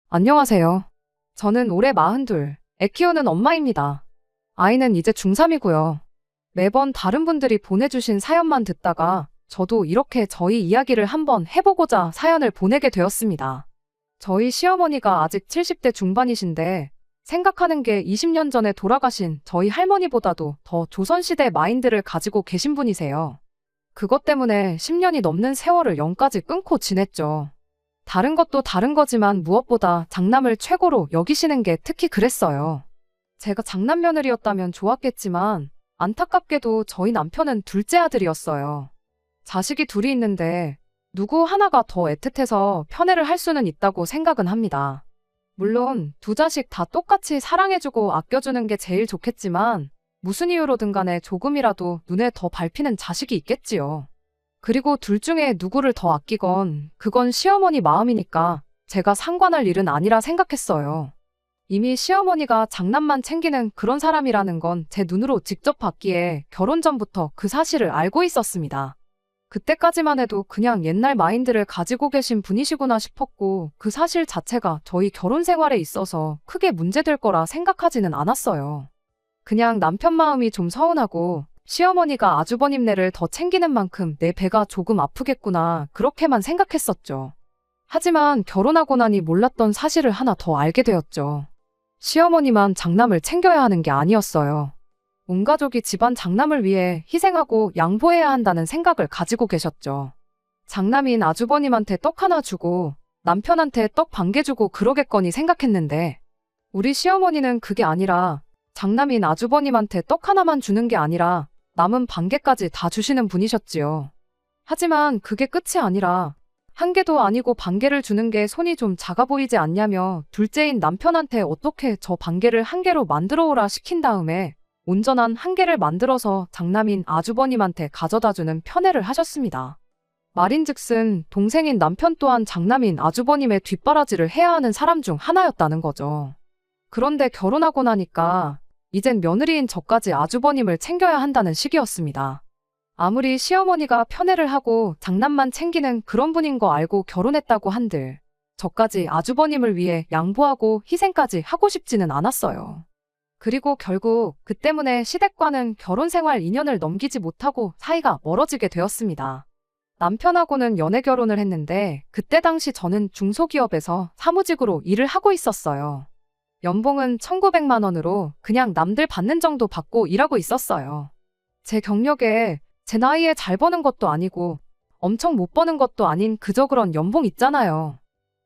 안녕하세요. 저는 올해 42, 애 키우는 엄마입니다. 아이는 이제 중3이고요. 매번 다른 분들이 보내주신 사연만 듣다가 저도 이렇게 저희 이야기를 한번 해보고자 사연을 보내게 되었습니다. 저희 시어머니가 아직 70대 중반이신데 생각하는 게 20년 전에 돌아가신 저희 할머니보다도 더 조선시대 마인드를 가지고 계신 분이세요. 그것 때문에 10년이 넘는 세월을 영까지 끊고 지냈죠. 다른 것도 다른 거지만 무엇보다 장남을 최고로 여기시는 게 특히 그랬어요. 제가 장남 며느리였다면 좋았겠지만 안타깝게도 저희 남편은 둘째 아들이었어요. 자식이 둘이 있는데 누구 하나가 더 애틋해서 편애를 할 수는 있다고 생각은 합니다. 물론 두 자식 다 똑같이 사랑해주고 아껴주는 게 제일 좋겠지만 무슨 이유로든 간에 조금이라도 눈에 더 밟히는 자식이 있겠지요. 그리고 둘 중에 누구를 더 아끼건 그건 시어머니 마음이니까 제가 상관할 일은 아니라 생각했어요. 이미 시어머니가 장남만 챙기는 그런 사람이라는 건 제 눈으로 직접 봤기에 결혼 전부터 그 사실을 알고 있었습니다. 그때까지만 해도 그냥 옛날 마인드를 가지고 계신 분이시구나 싶었고 그 사실 자체가 저희 결혼 생활에 있어서 크게 문제될 거라 생각하지는 않았어요. 그냥 남편 마음이 좀 서운하고 시어머니가 아주버님네를 더 챙기는 만큼 내 배가 조금 아프겠구나 그렇게만 생각했었죠. 하지만 결혼하고 나니 몰랐던 사실을 하나 더 알게 되었죠. 시어머니만 장남을 챙겨야 하는 게 아니었어요. 온 가족이 집안 장남을 위해 희생하고 양보해야 한다는 생각을 가지고 계셨죠. 장남인 아주버님한테 떡 하나 주고 남편한테 떡 반 개 주고 그러겠거니 생각했는데 우리 시어머니는 그게 아니라 장남인 아주버님한테 떡 하나만 주는 게 아니라 남은 반 개까지 다 주시는 분이셨지요. 하지만 그게 끝이 아니라 한 개도 아니고 반 개를 주는 게 손이 좀 작아 보이지 않냐며 둘째인 남편한테 어떻게 저 반 개를 한 개로 만들어 오라 시킨 다음에 온전한 한 개를 만들어서 장남인 아주버님한테 가져다주는 편애를 하셨습니다. 말인즉슨 동생인 남편 또한 장남인 아주버님의 뒷바라지를 해야 하는 사람 중 하나였다는 거죠. 그런데 결혼하고 나니까 이젠 며느리인 저까지 아주버님을 챙겨야 한다는 시기였습니다. 아무리 시어머니가 편애를 하고 장남만 챙기는 그런 분인 거 알고 결혼했다고 한들 저까지 아주버님을 위해 양보하고 희생까지 하고 싶지는 않았어요. 그리고 결국 그 때문에 시댁과는 결혼 생활 2년을 넘기지 못하고 사이가 멀어지게 되었습니다. 남편하고는 연애 결혼을 했는데 그때 당시 저는 중소기업에서 사무직으로 일을 하고 있었어요. 연봉은 1,900만 원으로 그냥 남들 받는 정도 받고 일하고 있었어요. 제 경력에 제 나이에 잘 버는 것도 아니고 엄청 못 버는 것도 아닌 그저 그런 연봉 있잖아요.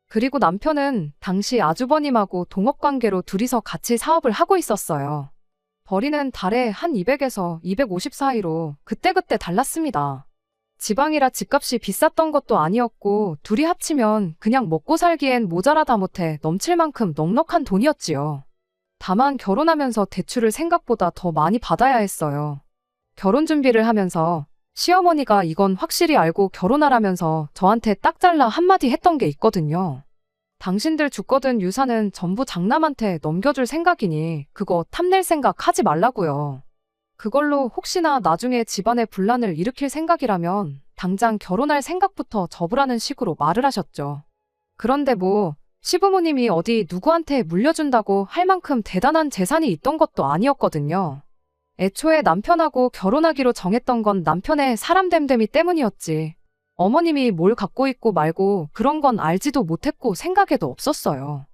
그리고 남편은 당시 아주버님하고 동업관계로 둘이서 같이 사업을 하고 있었어요. 벌이는 달에 한 200에서 250 사이로 그때그때 달랐습니다. 지방이라 집값이 비쌌던 것도 아니었고 둘이 합치면 그냥 먹고 살기엔 모자라다 못해 넘칠 만큼 넉넉한 돈이었지요. 다만 결혼하면서 대출을 생각보다 더 많이 받아야 했어요. 결혼 준비를 하면서 시어머니가 이건 확실히 알고 결혼하라면서 저한테 딱 잘라 한마디 했던 게 있거든요. 당신들 주거든 유산은 전부 장남한테 넘겨줄 생각이니 그거 탐낼 생각 하지 말라고요. 그걸로 혹시나 나중에 집안에 분란을 일으킬 생각이라면 당장 결혼할 생각부터 접으라는 식으로 말을 하셨죠. 그런데 뭐 시부모님이 어디 누구한테 물려준다고 할 만큼 대단한 재산이 있던 것도 아니었거든요. 애초에 남편하고 결혼하기로 정했던 건 남편의 사람됨됨이 때문이었지. 어머님이 뭘 갖고 있고 말고 그런 건 알지도 못했고 생각에도 없었어요.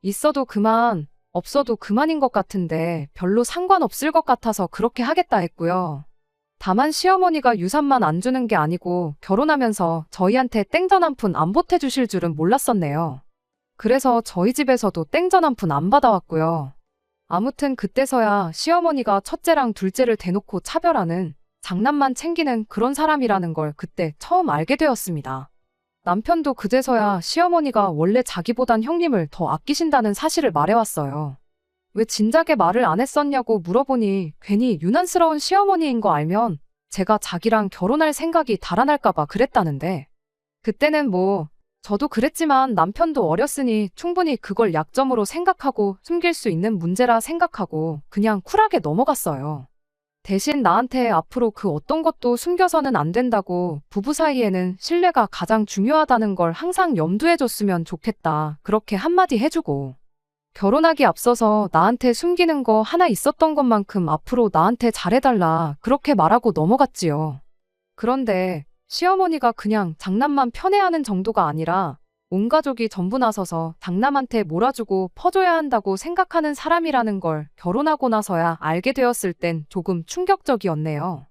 있어도 그만, 없어도 그만인 것 같은데 별로 상관없을 것 같아서 그렇게 하겠다 했고요. 다만 시어머니가 유산만 안 주는 게 아니고 결혼하면서 저희한테 땡전 한 푼 안 보태주실 줄은 몰랐었네요. 그래서 저희 집에서도 땡전 한 푼 안 받아왔고요. 아무튼 그때서야 시어머니가 첫째랑 둘째를 대놓고 차별하는 장남만 챙기는 그런 사람이라는 걸 그때 처음 알게 되었습니다. 남편도 그제서야 시어머니가 원래 자기보단 형님을 더 아끼신다는 사실을 말해왔어요. 왜 진작에 말을 안 했었냐고 물어보니 괜히 유난스러운 시어머니인 거 알면 제가 자기랑 결혼할 생각이 달아날까봐 그랬다는데 그때는 뭐 저도 그랬지만 남편도 어렸으니 충분히 그걸 약점으로 생각하고 숨길 수 있는 문제라 생각하고 그냥 쿨하게 넘어갔어요. 대신 나한테 앞으로 그 어떤 것도 숨겨서는 안 된다고, 부부 사이에는 신뢰가 가장 중요하다는 걸 항상 염두해줬으면 좋겠다. 그렇게 한마디 해주고, 결혼하기 앞서서 나한테 숨기는 거 하나 있었던 것만큼 앞으로 나한테 잘해달라. 그렇게 말하고 넘어갔지요. 그런데 시어머니가 그냥 장남만 편애하는 정도가 아니라 온 가족이 전부 나서서 장남한테 몰아주고 퍼줘야 한다고 생각하는 사람이라는 걸 결혼하고 나서야 알게 되었을 땐 조금 충격적이었네요.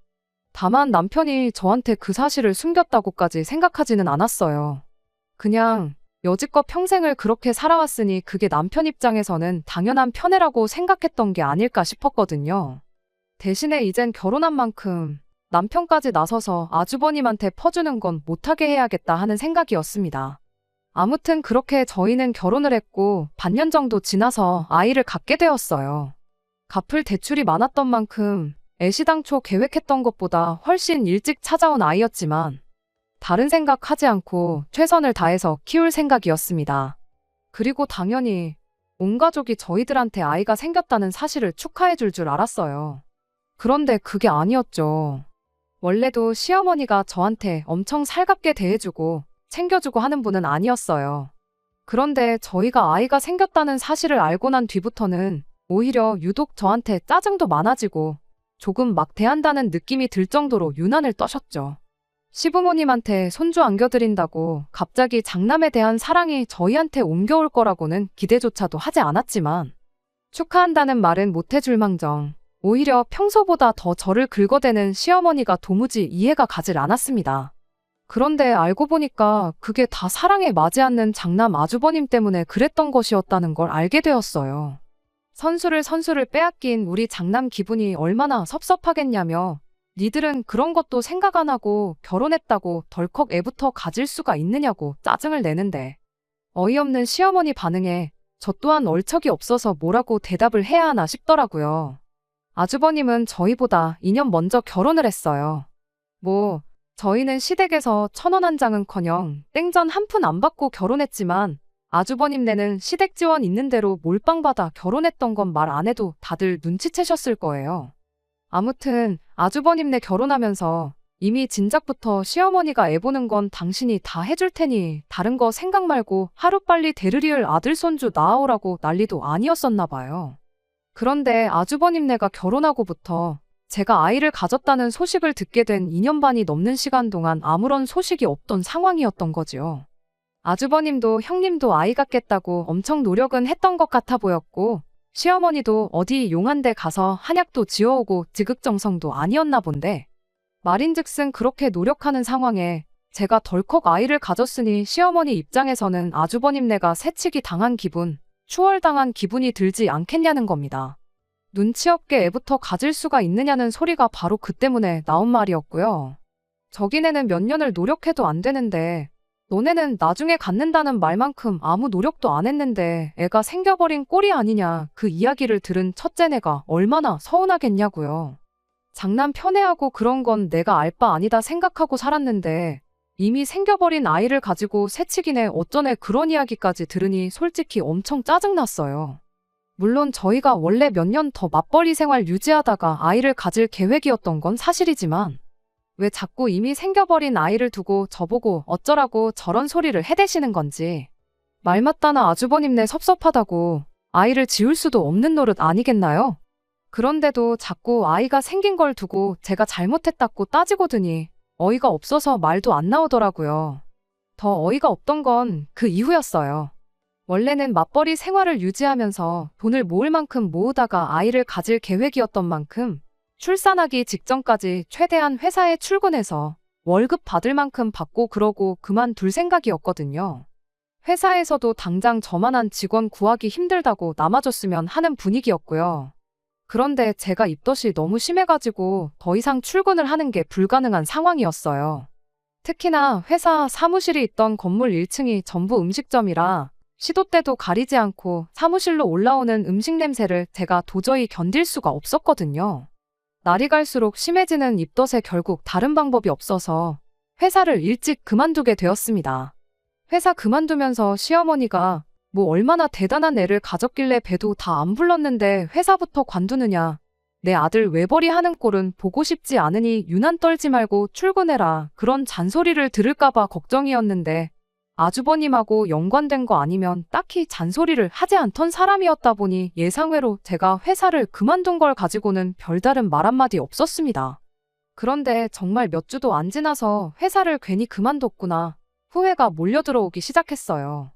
다만 남편이 저한테 그 사실을 숨겼다고까지 생각하지는 않았어요. 그냥 여지껏 평생을 그렇게 살아왔으니 그게 남편 입장에서는 당연한 편애라고 생각했던 게 아닐까 싶었거든요. 대신에 이젠 결혼한 만큼 남편까지 나서서 아주버님한테 퍼주는 건 못하게 해야겠다 하는 생각이었습니다. 아무튼 그렇게 저희는 결혼을 했고 반년 정도 지나서 아이를 갖게 되었어요. 갚을 대출이 많았던 만큼 애시당초 계획했던 것보다 훨씬 일찍 찾아온 아이였지만 다른 생각하지 않고 최선을 다해서 키울 생각이었습니다. 그리고 당연히 온 가족이 저희들한테 아이가 생겼다는 사실을 축하해 줄 줄 알았어요. 그런데 그게 아니었죠. 원래도 시어머니가 저한테 엄청 살갑게 대해주고 챙겨주고 하는 분은 아니었어요. 그런데 저희가 아이가 생겼다는 사실을 알고 난 뒤부터는 오히려 유독 저한테 짜증도 많아지고 조금 막 대한다는 느낌이 들 정도로 유난을 떠셨죠. 시부모님한테 손주 안겨드린다고 갑자기 장남에 대한 사랑이 저희한테 옮겨올 거라고는 기대조차도 하지 않았지만 축하한다는 말은 못해줄 망정 오히려 평소보다 더 저를 긁어대는 시어머니가 도무지 이해가 가질 않았습니다. 그런데 알고 보니까 그게 다 사랑에 맞지 않는 장남 아주버님 때문에 그랬던 것이었다는 걸 알게 되었어요. 선수를 빼앗긴 우리 장남 기분이 얼마나 섭섭하겠냐며 니들은 그런 것도 생각 안 하고 결혼했다고 덜컥 애부터 가질 수가 있느냐고 짜증을 내는데 어이없는 시어머니 반응에 저 또한 얼척이 없어서 뭐라고 대답을 해야 하나 싶더라고요. 아주버님은 저희보다 2년 먼저 결혼을 했어요. 저희는 시댁에서 1,000원 한 장은커녕 땡전 한 푼 안 받고 결혼했지만 아주버님네는 시댁 지원 있는 대로 몰빵 받아 결혼했던 건 말 안 해도 다들 눈치채셨을 거예요. 아무튼 아주버님네 결혼하면서 이미 진작부터 시어머니가 애 보는 건 당신이 다 해줄 테니 다른 거 생각 말고 하루빨리 대르리을 아들 손주 낳아오라고 난리도 아니었었나 봐요. 그런데 아주버님네가 결혼하고부터 제가 아이를 가졌다는 소식을 듣게 된 2년 반이 넘는 시간 동안 아무런 소식이 없던 상황이었던 거지요. 아주버님도 형님도 아이 갖겠다고 엄청 노력은 했던 것 같아 보였고 시어머니도 어디 용한 데 가서 한약도 지어오고 지극정성도 아니었나 본데 말인즉슨 그렇게 노력하는 상황에 제가 덜컥 아이를 가졌으니 시어머니 입장에서는 아주버님네가 새치기 당한 기분, 추월당한 기분이 들지 않겠냐는 겁니다. 눈치 없게 애부터 가질 수가 있느냐는 소리가 바로 그 때문에 나온 말이었고요. 저기네는 몇 년을 노력해도 안 되는데 너네는 나중에 갖는다는 말만큼 아무 노력도 안 했는데 애가 생겨버린 꼴이 아니냐 그 이야기를 들은 첫째네가 얼마나 서운하겠냐고요. 장남 편애하고 그런 건 내가 알 바 아니다 생각하고 살았는데 이미 생겨버린 아이를 가지고 새치기네 어쩌네 그런 이야기까지 들으니 솔직히 엄청 짜증났어요. 물론 저희가 원래 몇 년 더 맞벌이 생활 유지하다가 아이를 가질 계획이었던 건 사실이지만 왜 자꾸 이미 생겨버린 아이를 두고 저보고 어쩌라고 저런 소리를 해대시는 건지 말 맞다나 아주버님네 섭섭하다고 아이를 지울 수도 없는 노릇 아니겠나요? 그런데도 자꾸 아이가 생긴 걸 두고 제가 잘못했다고 따지고 드니 어이가 없어서 말도 안 나오더라고요. 더 어이가 없던 건 그 이후였어요. 원래는 맞벌이 생활을 유지하면서 돈을 모을 만큼 모으다가 아이를 가질 계획이었던 만큼 출산하기 직전까지 최대한 회사에 출근해서 월급 받을 만큼 받고 그러고 그만둘 생각이었거든요. 회사에서도 당장 저만한 직원 구하기 힘들다고 남아줬으면 하는 분위기였고요. 그런데 제가 입덧이 너무 심해가지고 더 이상 출근을 하는 게 불가능한 상황이었어요. 특히나 회사 사무실이 있던 건물 1층이 전부 음식점이라 시도 때도 가리지 않고 사무실로 올라오는 음식 냄새를 제가 도저히 견딜 수가 없었거든요. 날이 갈수록 심해지는 입덧에 결국 다른 방법이 없어서 회사를 일찍 그만두게 되었습니다. 회사 그만두면서 시어머니가 얼마나 대단한 애를 가졌길래 배도 다 안 불렀는데 회사부터 관두느냐. 내 아들 외벌이 하는 꼴은 보고 싶지 않으니 유난 떨지 말고 출근해라. 그런 잔소리를 들을까봐 걱정이었는데 아주버님하고 연관된 거 아니면 딱히 잔소리를 하지 않던 사람이었다 보니 예상외로 제가 회사를 그만둔 걸 가지고는 별다른 말 한마디 없었습니다. 그런데 정말 몇 주도 안 지나서 회사를 괜히 그만뒀구나. 후회가 몰려들어오기 시작했어요.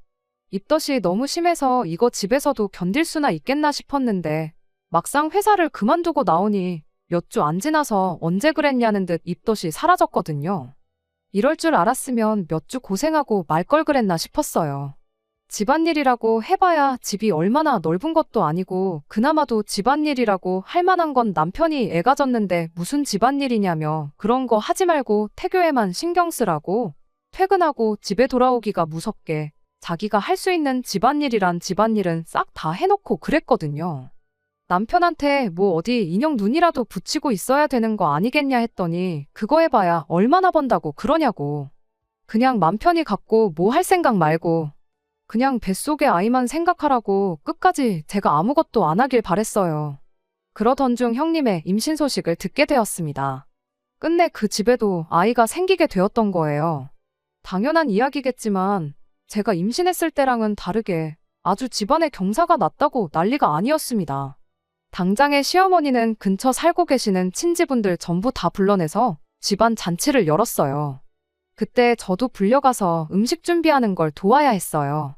입덧이 너무 심해서 이거 집에서도 견딜 수나 있겠나 싶었는데 막상 회사를 그만두고 나오니 몇 주 안 지나서 언제 그랬냐는 듯 입덧이 사라졌거든요. 이럴 줄 알았으면 몇 주 고생하고 말 걸 그랬나 싶었어요. 집안일이라고 해봐야 집이 얼마나 넓은 것도 아니고 그나마도 집안일이라고 할 만한 건 남편이 애가 졌는데 무슨 집안일이냐며 그런 거 하지 말고 태교에만 신경 쓰라고 퇴근하고 집에 돌아오기가 무섭게 자기가 할 수 있는 집안일이란 집안일은 싹 다 해놓고 그랬거든요. 남편한테 뭐 어디 인형 눈이라도 붙이고 있어야 되는 거 아니겠냐 했더니 그거 해봐야 얼마나 번다고 그러냐고. 그냥 맘 편히 갖고 뭐 할 생각 말고 그냥 뱃속의 아이만 생각하라고 끝까지 제가 아무것도 안 하길 바랬어요. 그러던 중 형님의 임신 소식을 듣게 되었습니다. 끝내 그 집에도 아이가 생기게 되었던 거예요. 당연한 이야기겠지만 제가 임신했을 때랑은 다르게 아주 집안에 경사가 났다고 난리가 아니었습니다. 당장의 시어머니는 근처 살고 계시는 친지분들 전부 다 불러내서 집안 잔치를 열었어요. 그때 저도 불려가서 음식 준비하는 걸 도와야 했어요.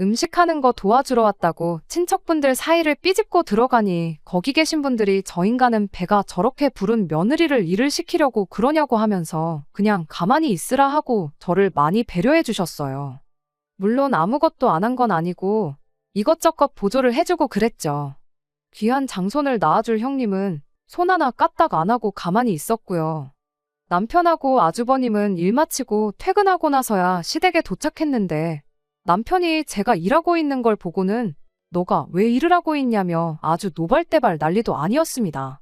음식하는 거 도와주러 왔다고 친척분들 사이를 삐집고 들어가니 거기 계신 분들이 저 인간은 배가 저렇게 부른 며느리를 일을 시키려고 그러냐고 하면서 그냥 가만히 있으라 하고 저를 많이 배려해 주셨어요. 물론 아무것도 안 한 건 아니고 이것저것 보조를 해주고 그랬죠. 귀한 장손을 낳아줄 형님은 손 하나 까딱 안 하고 가만히 있었고요. 남편하고 아주버님은 일 마치고 퇴근하고 나서야 시댁에 도착했는데 남편이 제가 일하고 있는 걸 보고는 너가 왜 일을 하고 있냐며 아주 노발대발 난리도 아니었습니다.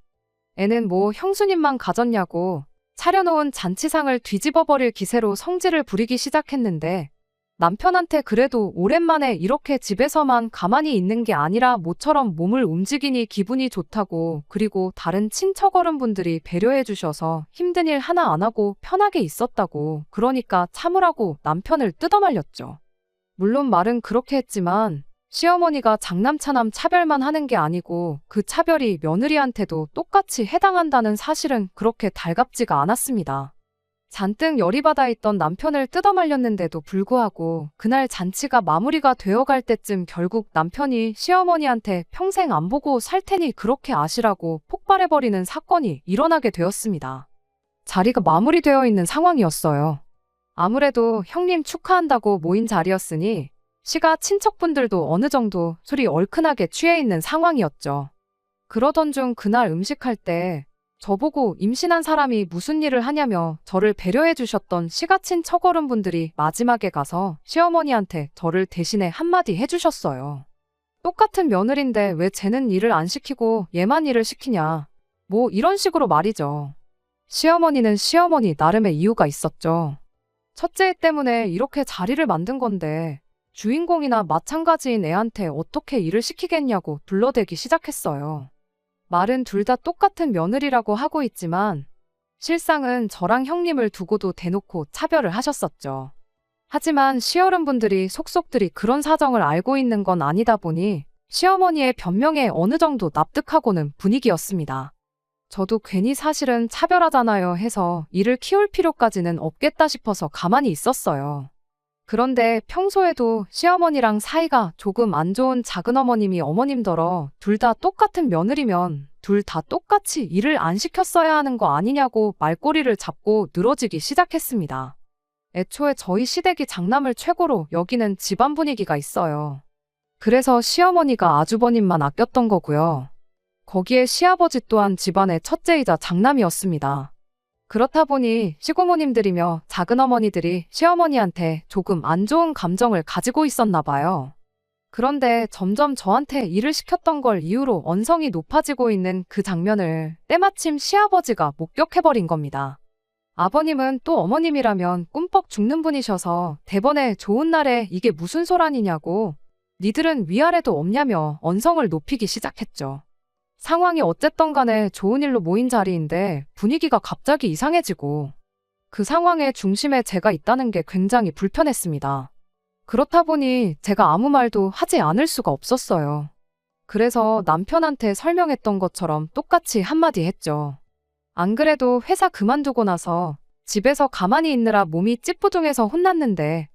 애는 뭐 형수님만 가졌냐고 차려놓은 잔치상을 뒤집어버릴 기세로 성질을 부리기 시작했는데 남편한테 그래도 오랜만에 이렇게 집에서만 가만히 있는 게 아니라 모처럼 몸을 움직이니 기분이 좋다고 그리고 다른 친척 어른분들이 배려해 주셔서 힘든 일 하나 안 하고 편하게 있었다고 그러니까 참으라고 남편을 뜯어말렸죠. 물론 말은 그렇게 했지만 시어머니가 장남차남 차별만 하는 게 아니고 그 차별이 며느리한테도 똑같이 해당한다는 사실은 그렇게 달갑지가 않았습니다. 잔뜩 열이 받아 있던 남편을 뜯어말렸는데도 불구하고 그날 잔치가 마무리가 되어갈 때쯤 결국 남편이 시어머니한테 평생 안 보고 살 테니 그렇게 아시라고 폭발해버리는 사건이 일어나게 되었습니다. 자리가 마무리되어 있는 상황이었어요. 아무래도 형님 축하한다고 모인 자리였으니 시가 친척분들도 어느 정도 술이 얼큰하게 취해 있는 상황이었죠. 그러던 중 그날 음식할 때 저보고 임신한 사람이 무슨 일을 하냐며 저를 배려해 주셨던 시가친 척어른분들이 마지막에 가서 시어머니한테 저를 대신에 한마디 해주셨어요. 똑같은 며느리인데 왜 쟤는 일을 안 시키고 얘만 일을 시키냐. 뭐 이런 식으로 말이죠. 시어머니는 시어머니 나름의 이유가 있었죠. 첫째 때문에 이렇게 자리를 만든 건데 주인공이나 마찬가지인 애한테 어떻게 일을 시키겠냐고 둘러대기 시작했어요. 말은 둘 다 똑같은 며느리라고 하고 있지만 실상은 저랑 형님을 두고도 대놓고 차별을 하셨었죠. 하지만 시어른분들이 속속들이 그런 사정을 알고 있는 건 아니다 보니 시어머니의 변명에 어느 정도 납득하고는 분위기였습니다. 저도 괜히 사실은 차별하잖아요 해서 이를 키울 필요까지는 없겠다 싶어서 가만히 있었어요. 그런데 평소에도 시어머니랑 사이가 조금 안 좋은 작은어머님이 어머님더러 둘 다 똑같은 며느리면 둘 다 똑같이 일을 안 시켰어야 하는 거 아니냐고 말꼬리를 잡고 늘어지기 시작했습니다. 애초에 저희 시댁이 장남을 최고로 여기는 집안 분위기가 있어요. 그래서 시어머니가 아주버님만 아꼈던 거고요. 거기에 시아버지 또한 집안의 첫째이자 장남이었습니다. 그렇다 보니 시고모님들이며 작은어머니들이 시어머니한테 조금 안 좋은 감정을 가지고 있었나 봐요. 그런데 점점 저한테 일을 시켰던 걸 이유로 언성이 높아지고 있는 그 장면을 때마침 시아버지가 목격해버린 겁니다. 아버님은 또 어머님이라면 꿈뻑 죽는 분이셔서 대번에 좋은 날에 이게 무슨 소란이냐고 니들은 위아래도 없냐며 언성을 높이기 시작했죠. 상황이 어쨌든 간에 좋은 일로 모인 자리인데 분위기가 갑자기 이상해지고 그 상황의 중심에 제가 있다는 게 굉장히 불편했습니다. 그렇다 보니 제가 아무 말도 하지 않을 수가 없었어요. 그래서 남편한테 설명했던 것처럼 똑같이 한마디 했죠. 안 그래도 회사 그만두고 나서 집에서 가만히 있느라 몸이 찌뿌둥해서 혼났는데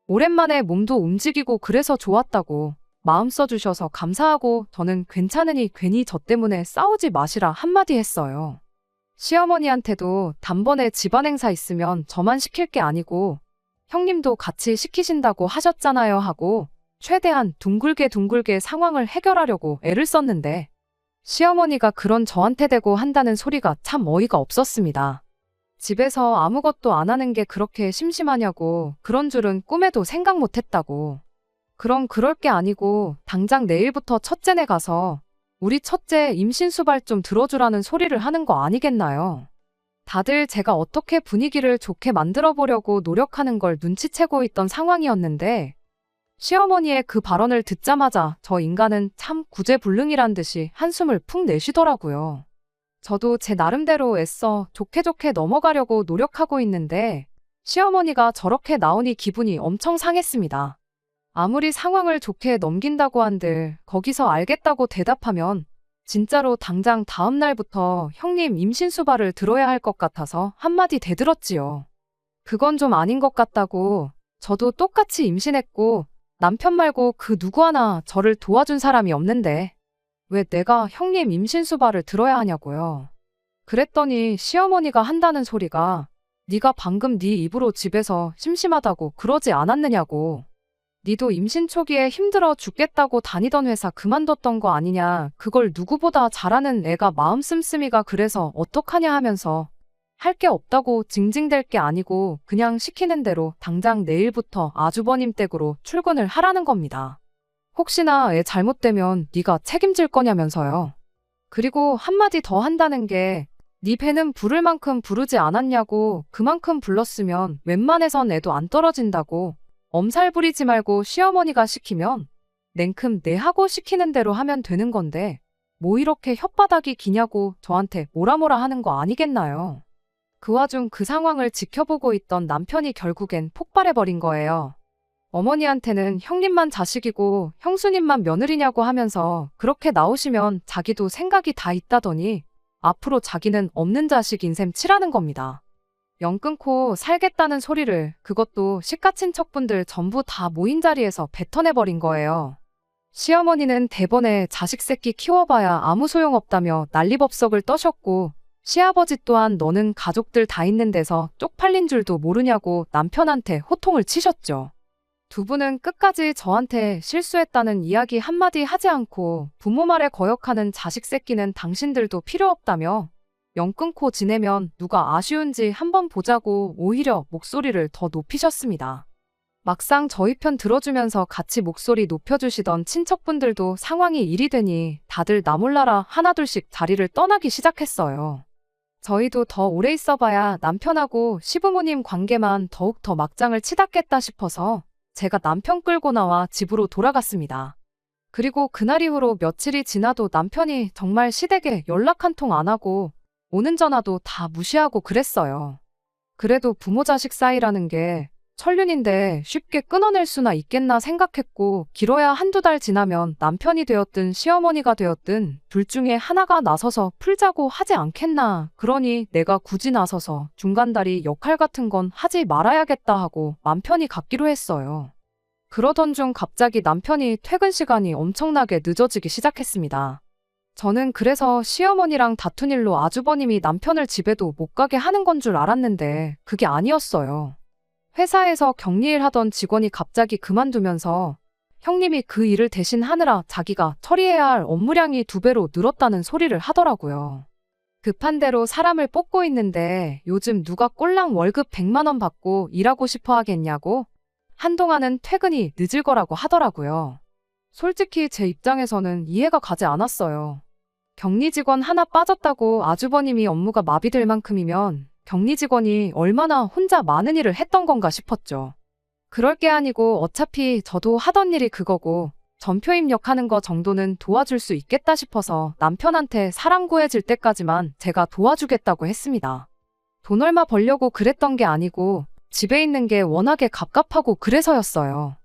오랜만에 몸도 움직이고 그래서 좋았다고 마음 써주셔서 감사하고 저는 괜찮으니 괜히 저 때문에 싸우지 마시라 한마디 했어요. 시어머니한테도 단번에 집안 행사 있으면 저만 시킬 게 아니고 형님도 같이 시키신다고 하셨잖아요 하고 최대한 둥글게 상황을 해결하려고 애를 썼는데 시어머니가 그런 저한테 대고 한다는 소리가 참 어이가 없었습니다. 집에서 아무것도 안 하는 게 그렇게 심심하냐고 그런 줄은 꿈에도 생각 못 했다고. 그럼 그럴 게 아니고 당장 내일부터 첫째네 가서 우리 첫째 임신 수발 좀 들어주라는 소리를 하는 거 아니겠나요? 다들 제가 어떻게 분위기를 좋게 만들어 보려고 노력하는 걸 눈치채고 있던 상황이었는데 시어머니의 그 발언을 듣자마자 저 인간은 참 구제불능이란 듯이 한숨을 푹 내쉬더라고요. 저도 제 나름대로 애써 좋게 넘어가려고 노력하고 있는데 시어머니가 저렇게 나오니 기분이 엄청 상했습니다. 아무리 상황을 좋게 넘긴다고 한들 거기서 알겠다고 대답하면 진짜로 당장 다음 날부터 형님 임신 수발을 들어야 할 것 같아서 한마디 대들었지요. 그건 좀 아닌 것 같다고. 저도 똑같이 임신했고 남편 말고 그 누구 하나 저를 도와준 사람이 없는데 왜 내가 형님 임신 수발을 들어야 하냐고요. 그랬더니 시어머니가 한다는 소리가 네가 방금 네 입으로 집에서 심심하다고 그러지 않았느냐고. 니도 임신 초기에 힘들어 죽겠다고 다니던 회사 그만뒀던 거 아니냐. 그걸 누구보다 잘하는 애가 마음 씀씀이가 그래서 어떡하냐 하면서 할 게 없다고 징징댈 게 아니고 그냥 시키는 대로 당장 내일부터 아주버님 댁으로 출근을 하라는 겁니다. 혹시나 애 잘못되면 네가 책임질 거냐면서요. 그리고 한마디 더 한다는 게 네 배는 부를 만큼 부르지 않았냐고. 그만큼 불렀으면 웬만해선 애도 안 떨어진다고. 엄살 부리지 말고 시어머니가 시키면 냉큼 내 하고 시키는 대로 하면 되는 건데 뭐 이렇게 혓바닥이 기냐고 저한테 뭐라 하는 거 아니겠나요? 그 와중 그 상황을 지켜보고 있던 남편이 결국엔 폭발해버린 거예요. 어머니한테는 형님만 자식이고 형수님만 며느리냐고 하면서 그렇게 나오시면 자기도 생각이 다 있다더니 앞으로 자기는 없는 자식인 셈 치라는 겁니다. 영 끊고 살겠다는 소리를 그것도 시가친척분들 전부 다 모인 자리에서 뱉어내버린 거예요. 시어머니는 대번에 자식 새끼 키워봐야 아무 소용없다며 난리법석을 떠셨고 시아버지 또한 너는 가족들 다 있는 데서 쪽팔린 줄도 모르냐고 남편한테 호통을 치셨죠. 두 분은 끝까지 저한테 실수했다는 이야기 한마디 하지 않고 부모 말에 거역하는 자식 새끼는 당신들도 필요 없다며 영 끊고 지내면 누가 아쉬운지 한번 보자고 오히려 목소리를 더 높이셨습니다. 막상 저희 편 들어주면서 같이 목소리 높여주시던 친척분들도 상황이 일이 되니 다들 나 몰라라 하나둘씩 자리를 떠나기 시작했어요. 저희도 더 오래 있어봐야 남편하고 시부모님 관계만 더욱 더 막장을 치닫겠다 싶어서 제가 남편 끌고 나와 집으로 돌아갔습니다. 그리고 그날 이후로 며칠이 지나도 남편이 정말 시댁에 연락 한 통 안 하고 오는 전화도 다 무시하고 그랬어요. 그래도 부모 자식 사이라는 게 천륜인데 쉽게 끊어낼 수나 있겠나 생각했고 길어야 한두 달 지나면 남편이 되었든 시어머니가 되었든 둘 중에 하나가 나서서 풀자고 하지 않겠나. 그러니 내가 굳이 나서서 중간다리 역할 같은 건 하지 말아야겠다 하고 맘 편히 갖기로 했어요. 그러던 중 갑자기 남편이 퇴근 시간이 엄청나게 늦어지기 시작했습니다. 저는 그래서 시어머니랑 다툰 일로 아주버님이 남편을 집에도 못 가게 하는 건 줄 알았는데 그게 아니었어요. 회사에서 격리일 하던 직원이 갑자기 그만두면서 형님이 그 일을 대신 하느라 자기가 처리해야 할 업무량이 2배로 늘었다는 소리를 하더라고요. 급한 대로 사람을 뽑고 있는데 요즘 누가 꼴랑 월급 100만 원 받고 일하고 싶어 하겠냐고 한동안은 퇴근이 늦을 거라고 하더라고요. 솔직히 제 입장에서는 이해가 가지 않았어요. 격리 직원 하나 빠졌다고 아주버님이 업무가 마비될 만큼이면 격리 직원이 얼마나 혼자 많은 일을 했던 건가 싶었죠. 그럴 게 아니고 어차피 저도 하던 일이 그거고 전표 입력하는 거 정도는 도와줄 수 있겠다 싶어서 남편한테 사람 구해질 때까지만 제가 도와주겠다고 했습니다. 돈 얼마 벌려고 그랬던 게 아니고 집에 있는 게 워낙에 갑갑하고 그래서였어요.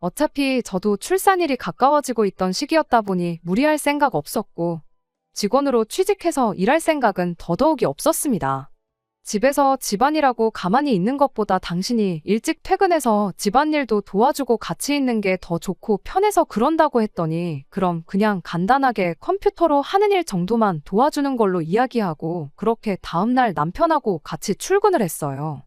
어차피 저도 출산일이 가까워지고 있던 시기였다 보니 무리할 생각 없었고 직원으로 취직해서 일할 생각은 더더욱이 없었습니다. 집에서 집안일하고 가만히 있는 것보다 당신이 일찍 퇴근해서 집안일도 도와주고 같이 있는 게 더 좋고 편해서 그런다고 했더니 그럼 그냥 간단하게 컴퓨터로 하는 일 정도만 도와주는 걸로 이야기하고 그렇게 다음날 남편하고 같이 출근을 했어요.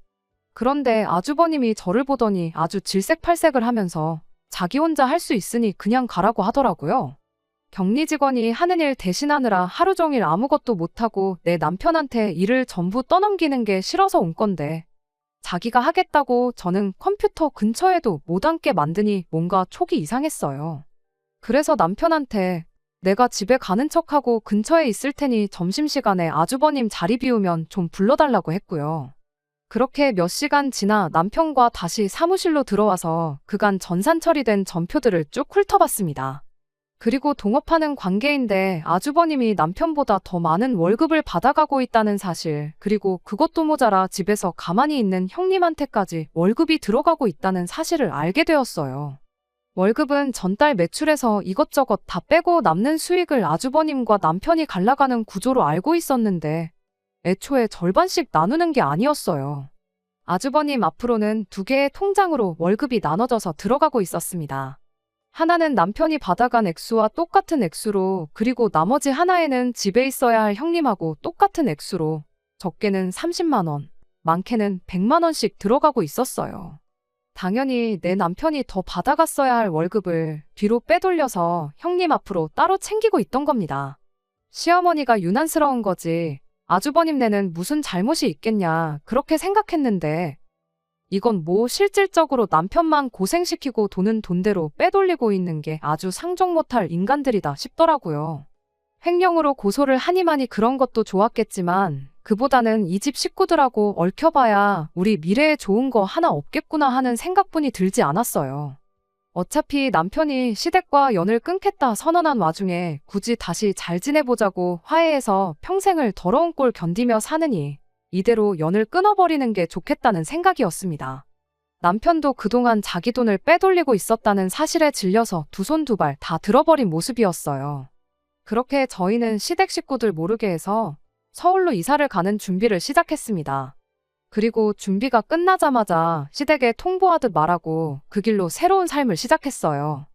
그런데 아주버님이 저를 보더니 아주 질색팔색을 하면서 자기 혼자 할 수 있으니 그냥 가라고 하더라고요. 격리 직원이 하는 일 대신하느라 하루 종일 아무것도 못하고 내 남편한테 일을 전부 떠넘기는 게 싫어서 온 건데 자기가 하겠다고 저는 컴퓨터 근처에도 못 앉게 만드니 뭔가 촉이 이상했어요. 그래서 남편한테 내가 집에 가는 척하고 근처에 있을 테니 점심시간에 아주버님 자리 비우면 좀 불러달라고 했고요. 그렇게 몇 시간 지나 남편과 다시 사무실로 들어와서 그간 전산 처리된 전표들을 쭉 훑어봤습니다. 그리고 동업하는 관계인데 아주버님이 남편보다 더 많은 월급을 받아가고 있다는 사실, 그리고 그것도 모자라 집에서 가만히 있는 형님한테까지 월급이 들어가고 있다는 사실을 알게 되었어요. 월급은 전달 매출에서 이것저것 다 빼고 남는 수익을 아주버님과 남편이 갈라가는 구조로 알고 있었는데 애초에 절반씩 나누는 게 아니었어요. 아주버님 앞으로는 2개의 통장으로 월급이 나눠져서 들어가고 있었습니다. 하나는 남편이 받아간 액수와 똑같은 액수로, 그리고 나머지 하나에는 집에 있어야 할 형님하고 똑같은 액수로 적게는 30만 원, 많게는 100만 원씩 들어가고 있었어요. 당연히 내 남편이 더 받아갔어야 할 월급을 뒤로 빼돌려서 형님 앞으로 따로 챙기고 있던 겁니다. 시어머니가 유난스러운 거지 아주버님네는 무슨 잘못이 있겠냐 그렇게 생각했는데 이건 뭐 실질적으로 남편만 고생시키고 돈은 돈대로 빼돌리고 있는 게 아주 상종 못할 인간들이다 싶더라고요. 횡령으로 고소를 하니마니 그런 것도 좋았겠지만 그보다는 이 집 식구들하고 얽혀봐야 우리 미래에 좋은 거 하나 없겠구나 하는 생각뿐이 들지 않았어요. 어차피 남편이 시댁과 연을 끊겠다 선언한 와중에 굳이 다시 잘 지내보자고 화해해서 평생을 더러운 꼴 견디며 사느니 이대로 연을 끊어버리는 게 좋겠다는 생각이었습니다. 남편도 그동안 자기 돈을 빼돌리고 있었다는 사실에 질려서 두 손 두 발 다 들어버린 모습이었어요. 그렇게 저희는 시댁 식구들 모르게 해서 서울로 이사를 가는 준비를 시작했습니다. 그리고 준비가 끝나자마자 시댁에 통보하듯 말하고 그 길로 새로운 삶을 시작했어요.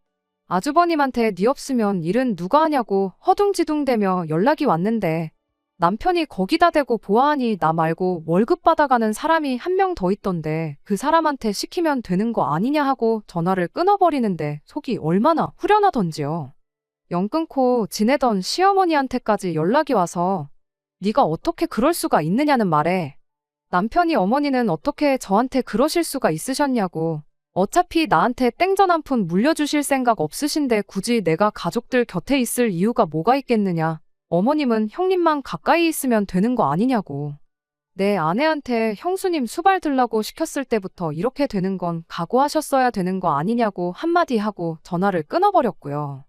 아주버님한테 네 없으면 일은 누가 하냐고 허둥지둥대며 연락이 왔는데 남편이 거기다 대고 보아하니 나 말고 월급 받아가는 사람이 한 명 더 있던데 그 사람한테 시키면 되는 거 아니냐 하고 전화를 끊어버리는데 속이 얼마나 후련하던지요. 연 끊고 지내던 시어머니한테까지 연락이 와서 네가 어떻게 그럴 수가 있느냐는 말에 남편이 어머니는 어떻게 저한테 그러실 수가 있으셨냐고, 어차피 나한테 땡전 한 푼 물려주실 생각 없으신데 굳이 내가 가족들 곁에 있을 이유가 뭐가 있겠느냐, 어머님은 형님만 가까이 있으면 되는 거 아니냐고. 내 아내한테 형수님 수발 들라고 시켰을 때부터 이렇게 되는 건 각오하셨어야 되는 거 아니냐고 한마디 하고 전화를 끊어버렸고요.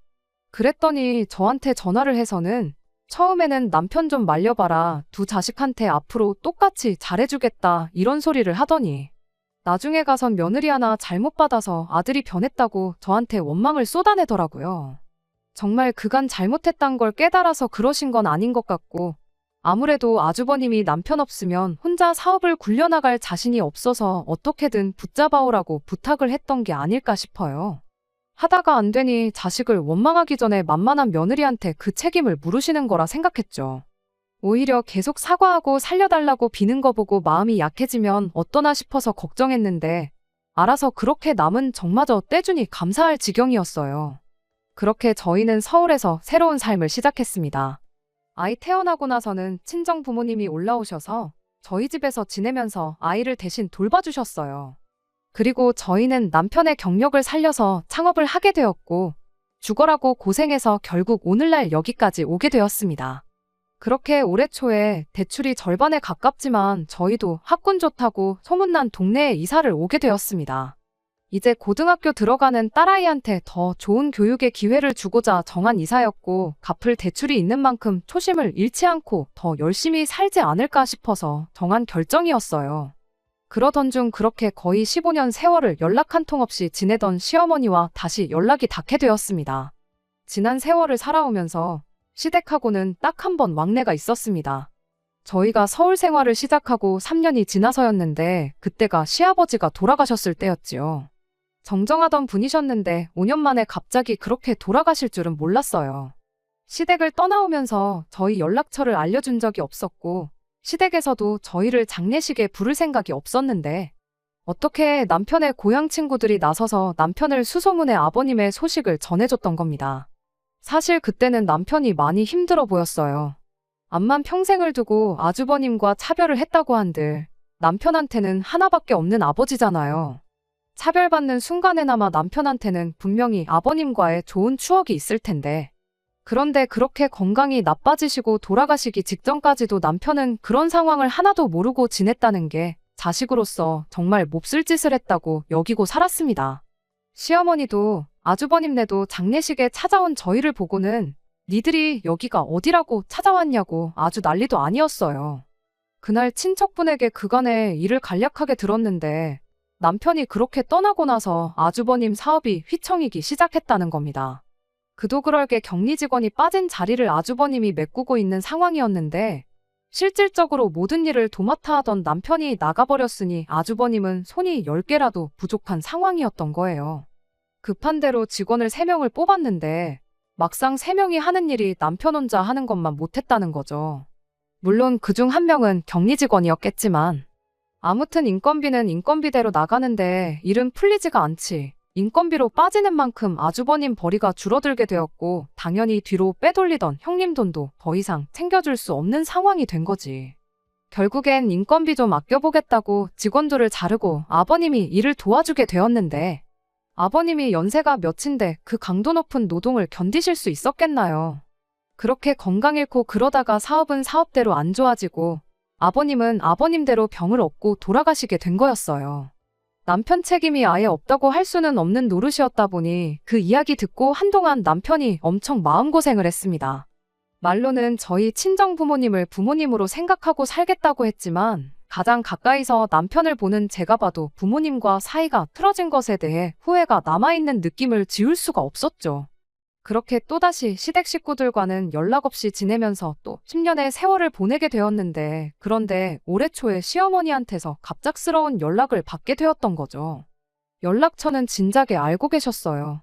그랬더니 저한테 전화를 해서는 처음에는 남편 좀 말려봐라, 두 자식한테 앞으로 똑같이 잘해주겠다 이런 소리를 하더니 나중에 가선 며느리 하나 잘못 받아서 아들이 변했다고 저한테 원망을 쏟아내더라고요. 정말 그간 잘못했단 걸 깨달아서 그러신 건 아닌 것 같고 아무래도 아주버님이 남편 없으면 혼자 사업을 굴려나갈 자신이 없어서 어떻게든 붙잡아오라고 부탁을 했던 게 아닐까 싶어요. 하다가 안 되니 자식을 원망하기 전에 만만한 며느리한테 그 책임을 물으시는 거라 생각했죠. 오히려 계속 사과하고 살려달라고 비는 거 보고 마음이 약해지면 어떠나 싶어서 걱정했는데 알아서 그렇게 남은 정마저 떼주니 감사할 지경이었어요. 그렇게 저희는 서울에서 새로운 삶을 시작했습니다. 아이 태어나고 나서는 친정 부모님이 올라오셔서 저희 집에서 지내면서 아이를 대신 돌봐주셨어요. 그리고 저희는 남편의 경력을 살려서 창업을 하게 되었고 죽어라고 고생해서 결국 오늘날 여기까지 오게 되었습니다. 그렇게 올해 초에 대출이 절반에 가깝지만 저희도 학군 좋다고 소문난 동네에 이사를 오게 되었습니다. 이제 고등학교 들어가는 딸아이한테 더 좋은 교육의 기회를 주고자 정한 이사였고, 갚을 대출이 있는 만큼 초심을 잃지 않고 더 열심히 살지 않을까 싶어서 정한 결정이었어요. 그러던 중 그렇게 거의 15년 세월을 연락 한 통 없이 지내던 시어머니와 다시 연락이 닿게 되었습니다. 지난 세월을 살아오면서 시댁하고는 딱 한 번 왕래가 있었습니다. 저희가 서울 생활을 시작하고 3년이 지나서였는데 그때가 시아버지가 돌아가셨을 때였지요. 정정하던 분이셨는데 5년 만에 갑자기 그렇게 돌아가실 줄은 몰랐어요. 시댁을 떠나오면서 저희 연락처를 알려준 적이 없었고 시댁에서도 저희를 장례식에 부를 생각이 없었는데 어떻게 남편의 고향 친구들이 나서서 남편을 수소문해 아버님의 소식을 전해줬던 겁니다. 사실 그때는 남편이 많이 힘들어 보였어요. 암만 평생을 두고 아주버님과 차별을 했다고 한들 남편한테는 하나밖에 없는 아버지잖아요. 차별받는 순간에나마 남편한테는 분명히 아버님과의 좋은 추억이 있을 텐데. 그런데 그렇게 건강이 나빠지시고 돌아가시기 직전까지도 남편은 그런 상황을 하나도 모르고 지냈다는 게 자식으로서 정말 몹쓸 짓을 했다고 여기고 살았습니다. 시어머니도 아주버님네도 장례식에 찾아온 저희를 보고는 니들이 여기가 어디라고 찾아왔냐고 아주 난리도 아니었어요. 그날 친척분에게 그간의 일을 간략하게 들었는데 남편이 그렇게 떠나고 나서 아주버님 사업이 휘청이기 시작했다는 겁니다. 그도 그럴 게 격리 직원이 빠진 자리를 아주버님이 메꾸고 있는 상황이었는데 실질적으로 모든 일을 도맡아 하던 남편이 나가버렸으니 아주버님은 손이 10개라도 부족한 상황이었던 거예요. 급한 대로 직원을 3명을 뽑았는데 막상 3명이 하는 일이 남편 혼자 하는 것만 못했다는 거죠. 물론 그중 1명은 격리 직원이었겠지만 아무튼 인건비는 인건비대로 나가는데 일은 풀리지가 않지. 인건비로 빠지는 만큼 아주버님 벌이가 줄어들게 되었고 당연히 뒤로 빼돌리던 형님 돈도 더 이상 챙겨줄 수 없는 상황이 된 거지. 결국엔 인건비 좀 아껴보겠다고 직원들을 자르고 아버님이 일을 도와주게 되었는데 아버님이 연세가 몇인데 그 강도 높은 노동을 견디실 수 있었겠나요? 그렇게 건강 잃고 그러다가 사업은 사업대로 안 좋아지고 아버님은 아버님대로 병을 얻고 돌아가시게 된 거였어요. 남편 책임이 아예 없다고 할 수는 없는 노릇이었다 보니 그 이야기 듣고 한동안 남편이 엄청 마음고생을 했습니다. 말로는 저희 친정부모님을 부모님으로 생각하고 살겠다고 했지만 가장 가까이서 남편을 보는 제가 봐도 부모님과 사이가 틀어진 것에 대해 후회가 남아있는 느낌을 지울 수가 없었죠. 그렇게 또다시 시댁 식구들과는 연락 없이 지내면서 또 10년의 세월을 보내게 되었는데 그런데 올해 초에 시어머니한테서 갑작스러운 연락을 받게 되었던 거죠. 연락처는 진작에 알고 계셨어요.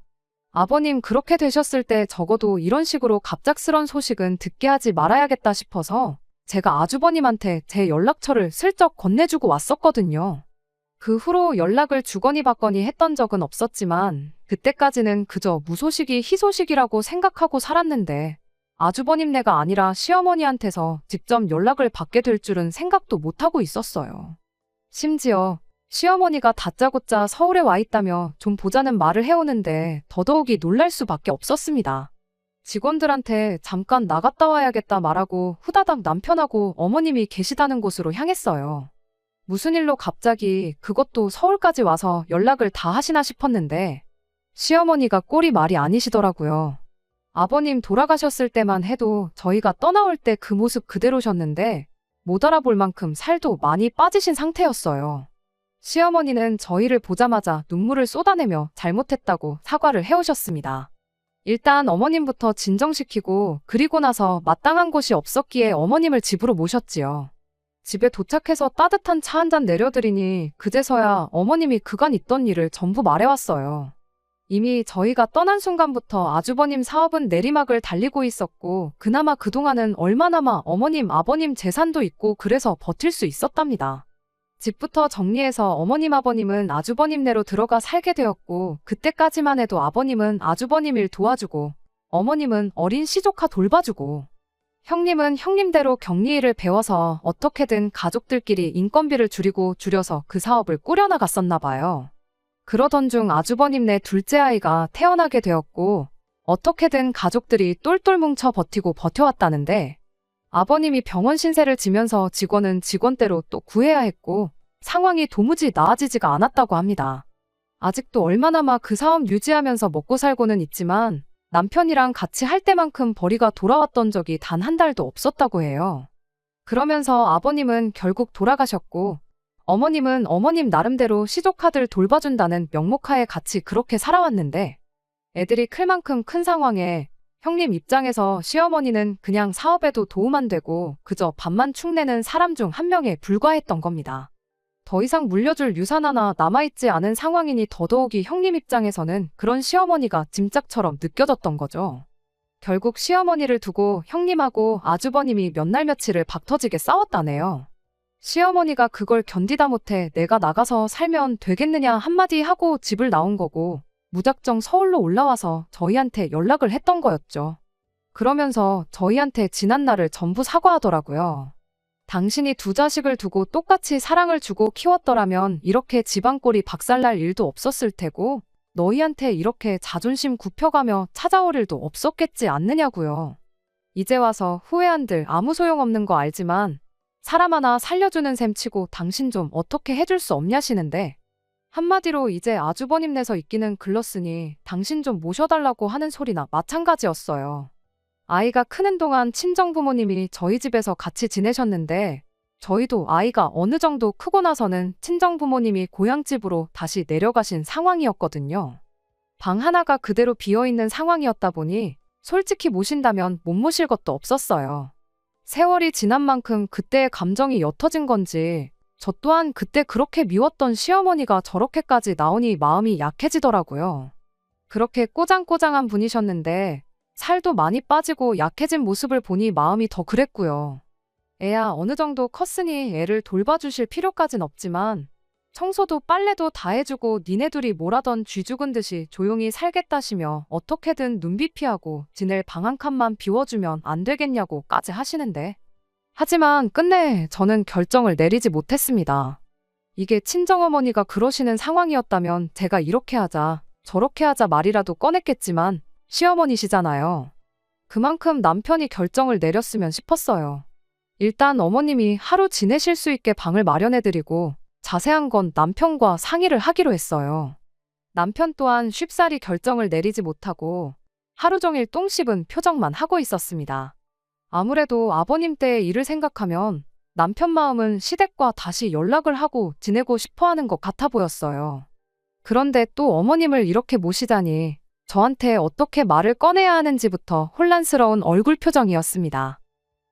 아버님 그렇게 되셨을 때 적어도 이런 식으로 갑작스런 소식은 듣게 하지 말아야겠다 싶어서 제가 아주버님한테 제 연락처를 슬쩍 건네주고 왔었거든요. 그 후로 연락을 주거니 받거니 했던 적은 없었지만 그때까지는 그저 무소식이 희소식이라고 생각하고 살았는데 아주버님네가 아니라 시어머니한테서 직접 연락을 받게 될 줄은 생각도 못하고 있었어요. 심지어 시어머니가 다짜고짜 서울에 와 있다며 좀 보자는 말을 해오는데 더더욱이 놀랄 수밖에 없었습니다. 직원들한테 잠깐 나갔다 와야겠다 말하고 후다닥 남편하고 어머님이 계시다는 곳으로 향했어요. 무슨 일로 갑자기 그것도 서울까지 와서 연락을 다 하시나 싶었는데 시어머니가 꼴이 말이 아니시더라고요. 아버님 돌아가셨을 때만 해도 저희가 떠나올 때 그 모습 그대로셨는데 못 알아볼 만큼 살도 많이 빠지신 상태였어요. 시어머니는 저희를 보자마자 눈물을 쏟아내며 잘못했다고 사과를 해오셨습니다. 일단 어머님부터 진정시키고 그리고 나서 마땅한 곳이 없었기에 어머님을 집으로 모셨지요. 집에 도착해서 따뜻한 차 한 잔 내려드리니 그제서야 어머님이 그간 있던 일을 전부 말해왔어요. 이미 저희가 떠난 순간부터 아주버님 사업은 내리막을 달리고 있었고 그나마 그동안은 얼마나마 어머님 아버님 재산도 있고 그래서 버틸 수 있었답니다. 집부터 정리해서 어머님 아버님은 아주버님네로 들어가 살게 되었고 그때까지만 해도 아버님은 아주버님 일 도와주고 어머님은 어린 시조카 돌봐주고 형님은 형님대로 격리일을 배워서 어떻게든 가족들끼리 인건비를 줄여서 그 사업을 꾸려나갔었나 봐요. 그러던 중 아주버님네 둘째 아이가 태어나게 되었고 어떻게든 가족들이 똘똘 뭉쳐 버텨왔다는데 아버님이 병원 신세를 지면서 직원은 직원대로 또 구해야 했고 상황이 도무지 나아지지가 않았다고 합니다. 아직도 얼마나마 그 사업 유지하면서 먹고 살고는 있지만 남편이랑 같이 할 때만큼 벌이가 돌아왔던 적이 단 한 달도 없었다고 해요. 그러면서 아버님은 결국 돌아가셨고 어머님은 어머님 나름대로 시조카들 돌봐준다는 명목하에 같이 그렇게 살아왔는데 애들이 클 만큼 큰 상황에 형님 입장에서 시어머니는 그냥 사업에도 도움 안 되고 그저 밥만 축내는 사람 중 한 명에 불과했던 겁니다. 더 이상 물려줄 유산 하나 남아있지 않은 상황이니 더더욱이 형님 입장에서는 그런 시어머니가 짐짝처럼 느껴졌던 거죠. 결국 시어머니를 두고 형님하고 아주버님이 몇 날 며칠을 박터지게 싸웠다네요. 시어머니가 그걸 견디다 못해 내가 나가서 살면 되겠느냐 한마디 하고 집을 나온 거고 무작정 서울로 올라와서 저희한테 연락을 했던 거였죠. 그러면서 저희한테 지난 날을 전부 사과하더라고요. 당신이 두 자식을 두고 똑같이 사랑을 주고 키웠더라면 이렇게 집안꼴이 박살날 일도 없었을 테고 너희한테 이렇게 자존심 굽혀가며 찾아올 일도 없었겠지 않느냐고요. 이제 와서 후회한들 아무 소용없는 거 알지만 사람 하나 살려주는 셈 치고 당신 좀 어떻게 해줄 수 없냐시는데 한마디로 이제 아주버님네서 있기는 글렀으니 당신 좀 모셔달라고 하는 소리나 마찬가지였어요. 아이가 크는 동안 친정부모님이 저희 집에서 같이 지내셨는데 저희도 아이가 어느 정도 크고 나서는 친정부모님이 고향집으로 다시 내려가신 상황이었거든요. 방 하나가 그대로 비어있는 상황이었다 보니 솔직히 모신다면 못 모실 것도 없었어요. 세월이 지난 만큼 그때의 감정이 옅어진 건지 저 또한 그때 그렇게 미웠던 시어머니가 저렇게까지 나오니 마음이 약해지더라고요. 그렇게 꼬장꼬장한 분이셨는데 살도 많이 빠지고 약해진 모습을 보니 마음이 더 그랬고요. 애야 어느 정도 컸으니 애를 돌봐주실 필요까진 없지만 청소도 빨래도 다 해주고 니네 둘이 뭐라던 쥐 죽은 듯이 조용히 살겠다시며 어떻게든 눈비 피하고 지낼 방 한 칸만 비워주면 안 되겠냐고까지 하시는데 하지만 끝내 저는 결정을 내리지 못했습니다. 이게 친정어머니가 그러시는 상황이었다면 제가 이렇게 하자 저렇게 하자 말이라도 꺼냈겠지만 시어머니시잖아요. 그만큼 남편이 결정을 내렸으면 싶었어요. 일단 어머님이 하루 지내실 수 있게 방을 마련해드리고 자세한 건 남편과 상의를 하기로 했어요. 남편 또한 쉽사리 결정을 내리지 못하고 하루 종일 똥 씹은 표정만 하고 있었습니다. 아무래도 아버님 때의 일을 생각하면 남편 마음은 시댁과 다시 연락을 하고 지내고 싶어하는 것 같아 보였어요. 그런데 또 어머님을 이렇게 모시다니 저한테 어떻게 말을 꺼내야 하는지부터 혼란스러운 얼굴 표정이었습니다.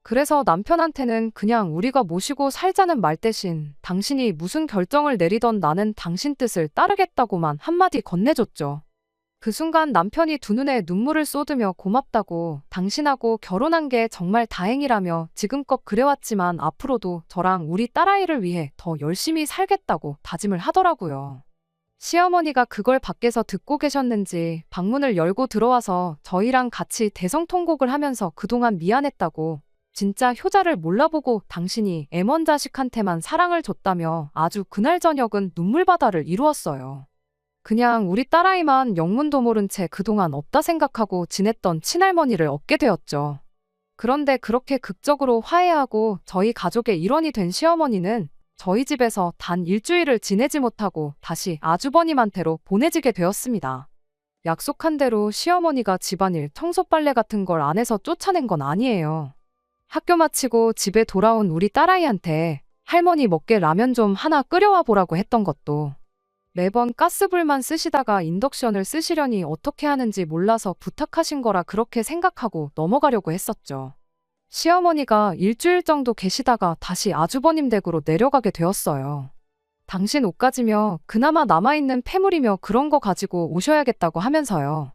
그래서 남편한테는 그냥 우리가 모시고 살자는 말 대신 당신이 무슨 결정을 내리던 나는 당신 뜻을 따르겠다고만 한마디 건네줬죠. 그 순간 남편이 두 눈에 눈물을 쏟으며 고맙다고 당신하고 결혼한 게 정말 다행이라며 지금껏 그래왔지만 앞으로도 저랑 우리 딸아이를 위해 더 열심히 살겠다고 다짐을 하더라고요. 시어머니가 그걸 밖에서 듣고 계셨는지 방문을 열고 들어와서 저희랑 같이 대성통곡을 하면서 그동안 미안했다고 진짜 효자를 몰라보고 당신이 애먼 자식한테만 사랑을 줬다며 아주 그날 저녁은 눈물바다를 이루었어요. 그냥 우리 딸아이만 영문도 모른 채 그동안 없다 생각하고 지냈던 친할머니를 얻게 되었죠. 그런데 그렇게 극적으로 화해하고 저희 가족의 일원이 된 시어머니는 저희 집에서 단 일주일을 지내지 못하고 다시 아주버님한테로 보내지게 되었습니다. 약속한 대로 시어머니가 집안일, 청소 빨래 같은 걸 안 해서 쫓아낸 건 아니에요. 학교 마치고 집에 돌아온 우리 딸아이한테 할머니 먹게 라면 좀 하나 끓여와 보라고 했던 것도 매번 가스불만 쓰시다가 인덕션을 쓰시려니 어떻게 하는지 몰라서 부탁하신 거라 그렇게 생각하고 넘어가려고 했었죠. 시어머니가 일주일 정도 계시다가 다시 아주버님 댁으로 내려가게 되었어요. 당신 옷가지며 그나마 남아있는 폐물이며 그런 거 가지고 오셔야겠다고 하면서요.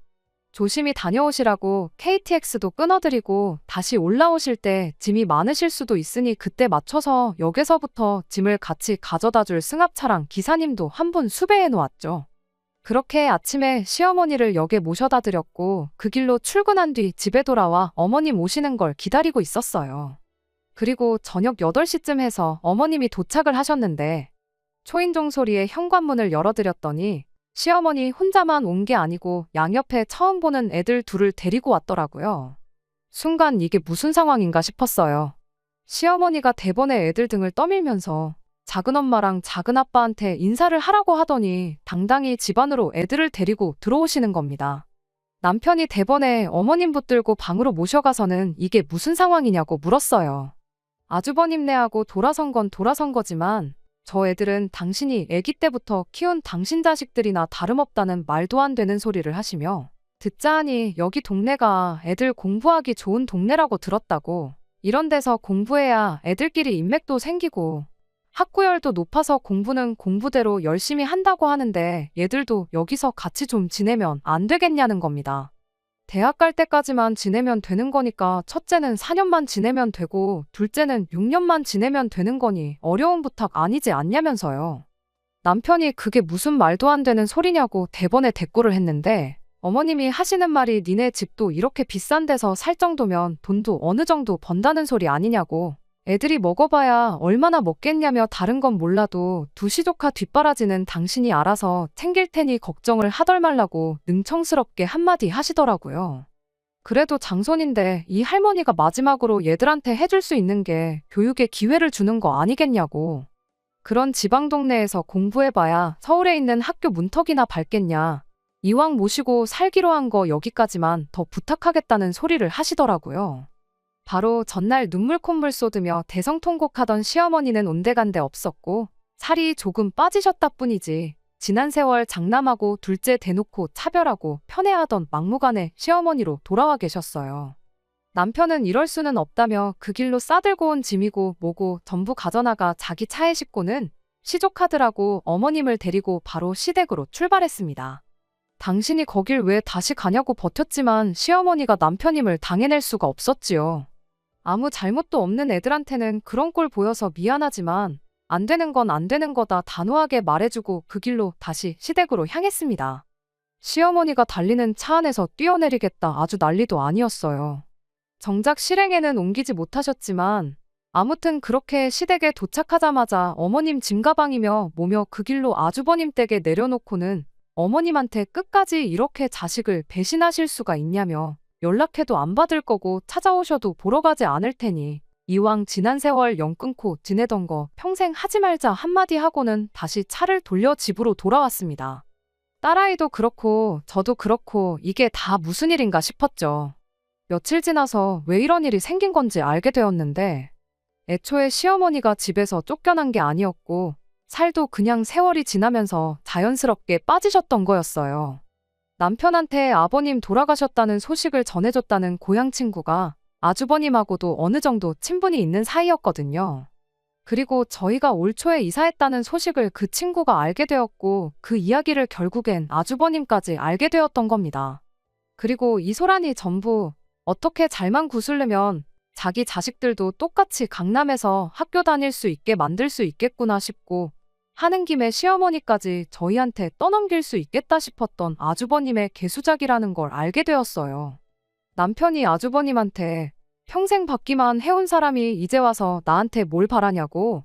조심히 다녀오시라고 KTX도 끊어드리고 다시 올라오실 때 짐이 많으실 수도 있으니 그때 맞춰서 역에서부터 짐을 같이 가져다줄 승합차랑 기사님도 한 분 수배해 놓았죠. 그렇게 아침에 시어머니를 역에 모셔다 드렸고 그 길로 출근한 뒤 집에 돌아와 어머님 오시는 걸 기다리고 있었어요. 그리고 저녁 8시쯤 해서 어머님이 도착을 하셨는데 초인종 소리에 현관문을 열어드렸더니 시어머니 혼자만 온 게 아니고 양옆에 처음 보는 애들 둘을 데리고 왔더라고요. 순간 이게 무슨 상황인가 싶었어요. 시어머니가 대번에 애들 등을 떠밀면서 작은엄마랑 작은아빠한테 인사를 하라고 하더니 당당히 집 안으로 애들을 데리고 들어오시는 겁니다. 남편이 대번에 어머님 붙들고 방으로 모셔가서는 이게 무슨 상황이냐고 물었어요. 아주버님네하고 돌아선 건 돌아선 거지만 저 애들은 당신이 아기 때부터 키운 당신 자식들이나 다름없다는 말도 안 되는 소리를 하시며 듣자 하니 여기 동네가 애들 공부하기 좋은 동네라고 들었다고, 이런 데서 공부해야 애들끼리 인맥도 생기고 학구열도 높아서 공부는 공부대로 열심히 한다고 하는데 얘들도 여기서 같이 좀 지내면 안 되겠냐는 겁니다. 대학 갈 때까지만 지내면 되는 거니까 첫째는 4년만 지내면 되고 둘째는 6년만 지내면 되는 거니 어려운 부탁 아니지 않냐면서요. 남편이 그게 무슨 말도 안 되는 소리냐고 대번에 대꾸를 했는데 어머님이 하시는 말이 니네 집도 이렇게 비싼 데서 살 정도면 돈도 어느 정도 번다는 소리 아니냐고, 애들이 먹어봐야 얼마나 먹겠냐며 다른 건 몰라도 두 시조카 뒷바라지는 당신이 알아서 챙길 테니 걱정을 하덜 말라고 능청스럽게 한마디 하시더라고요. 그래도 장손인데 이 할머니가 마지막으로 얘들한테 해줄 수 있는 게 교육의 기회를 주는 거 아니겠냐고. 그런 지방 동네에서 공부해봐야 서울에 있는 학교 문턱이나 밟겠냐. 이왕 모시고 살기로 한 거 여기까지만 더 부탁하겠다는 소리를 하시더라고요. 바로 전날 눈물 콧물 쏟으며 대성통곡하던 시어머니는 온데간데 없었고 살이 조금 빠지셨다 뿐이지 지난 세월 장남하고 둘째 대놓고 차별하고 편애하던 막무가내 시어머니로 돌아와 계셨어요. 남편은 이럴 수는 없다며 그 길로 싸들고 온 짐이고 뭐고 전부 가져나가 자기 차에 싣고는 시조카들하고 어머님을 데리고 바로 시댁으로 출발했습니다. 당신이 거길 왜 다시 가냐고 버텼지만 시어머니가 남편임을 당해낼 수가 없었지요. 아무 잘못도 없는 애들한테는 그런 꼴 보여서 미안하지만 안 되는 건 안 되는 거다 단호하게 말해주고 그 길로 다시 시댁으로 향했습니다. 시어머니가 달리는 차 안에서 뛰어내리겠다 아주 난리도 아니었어요. 정작 실행에는 옮기지 못하셨지만 아무튼 그렇게 시댁에 도착하자마자 어머님 짐가방이며 뭐며 그 길로 아주버님 댁에 내려놓고는 어머님한테 끝까지 이렇게 자식을 배신하실 수가 있냐며 연락해도 안 받을 거고 찾아오셔도 보러 가지 않을 테니 이왕 지난 세월 연 끊고 지내던 거 평생 하지 말자 한마디 하고는 다시 차를 돌려 집으로 돌아왔습니다. 딸아이도 그렇고 저도 그렇고 이게 다 무슨 일인가 싶었죠. 며칠 지나서 왜 이런 일이 생긴 건지 알게 되었는데 애초에 시어머니가 집에서 쫓겨난 게 아니었고 살도 그냥 세월이 지나면서 자연스럽게 빠지셨던 거였어요. 남편한테 아버님 돌아가셨다는 소식을 전해줬다는 고향 친구가 아주버님하고도 어느 정도 친분이 있는 사이였거든요. 그리고 저희가 올 초에 이사했다는 소식을 그 친구가 알게 되었고 그 이야기를 결국엔 아주버님까지 알게 되었던 겁니다. 그리고 이 소란이 전부 어떻게 잘만 구슬르면 자기 자식들도 똑같이 강남에서 학교 다닐 수 있게 만들 수 있겠구나 싶고 하는 김에 시어머니까지 저희한테 떠넘길 수 있겠다 싶었던 아주버님의 개수작이라는 걸 알게 되었어요. 남편이 아주버님한테 평생 받기만 해온 사람이 이제 와서 나한테 뭘 바라냐고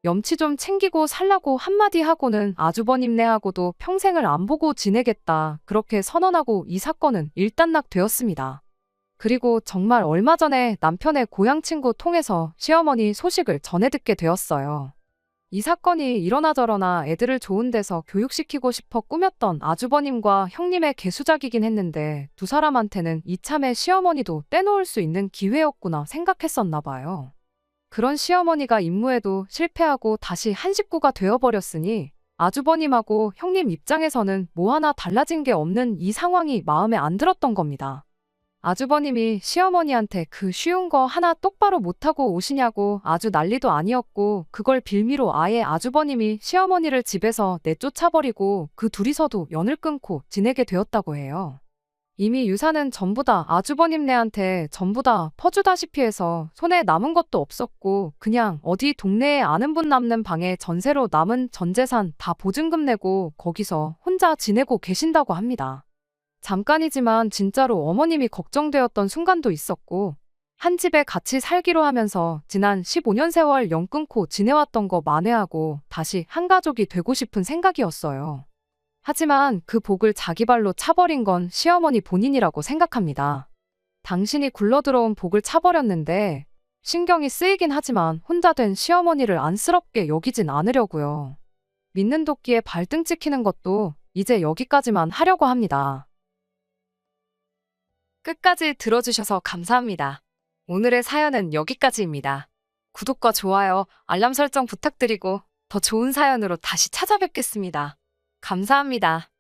염치 좀 챙기고 살라고 한마디 하고는 아주버님네하고도 평생을 안 보고 지내겠다 그렇게 선언하고 이 사건은 일단락되었습니다. 그리고 정말 얼마 전에 남편의 고향 친구 통해서 시어머니 소식을 전해 듣게 되었어요. 이 사건이 이러나 저러나 애들을 좋은 데서 교육시키고 싶어 꾸몄던 아주버님과 형님의 개수작이긴 했는데 두 사람한테는 이참에 시어머니도 떼놓을 수 있는 기회였구나 생각했었나 봐요. 그런 시어머니가 임무에도 실패하고 다시 한 식구가 되어버렸으니 아주버님하고 형님 입장에서는 뭐 하나 달라진 게 없는 이 상황이 마음에 안 들었던 겁니다. 아주버님이 시어머니한테 그 쉬운 거 하나 똑바로 못하고 오시냐고 아주 난리도 아니었고 그걸 빌미로 아예 아주버님이 시어머니를 집에서 내쫓아버리고 그 둘이서도 연을 끊고 지내게 되었다고 해요. 이미 유산은 전부 다 아주버님네한테 전부 다 퍼주다시피 해서 손에 남은 것도 없었고 그냥 어디 동네에 아는 분 남는 방에 전세로 남은 전 재산 다 보증금 내고 거기서 혼자 지내고 계신다고 합니다. 잠깐이지만 진짜로 어머님이 걱정되었던 순간도 있었고 한 집에 같이 살기로 하면서 지난 15년 세월 연 끊고 지내왔던 거 만회하고 다시 한 가족이 되고 싶은 생각이었어요. 하지만 그 복을 자기 발로 차버린 건 시어머니 본인이라고 생각합니다. 당신이 굴러들어온 복을 차버렸는데 신경이 쓰이긴 하지만 혼자 된 시어머니를 안쓰럽게 여기진 않으려고요. 믿는 도끼에 발등 찍히는 것도 이제 여기까지만 하려고 합니다. 끝까지 들어주셔서 감사합니다. 오늘의 사연은 여기까지입니다. 구독과 좋아요, 알람 설정 부탁드리고 더 좋은 사연으로 다시 찾아뵙겠습니다. 감사합니다.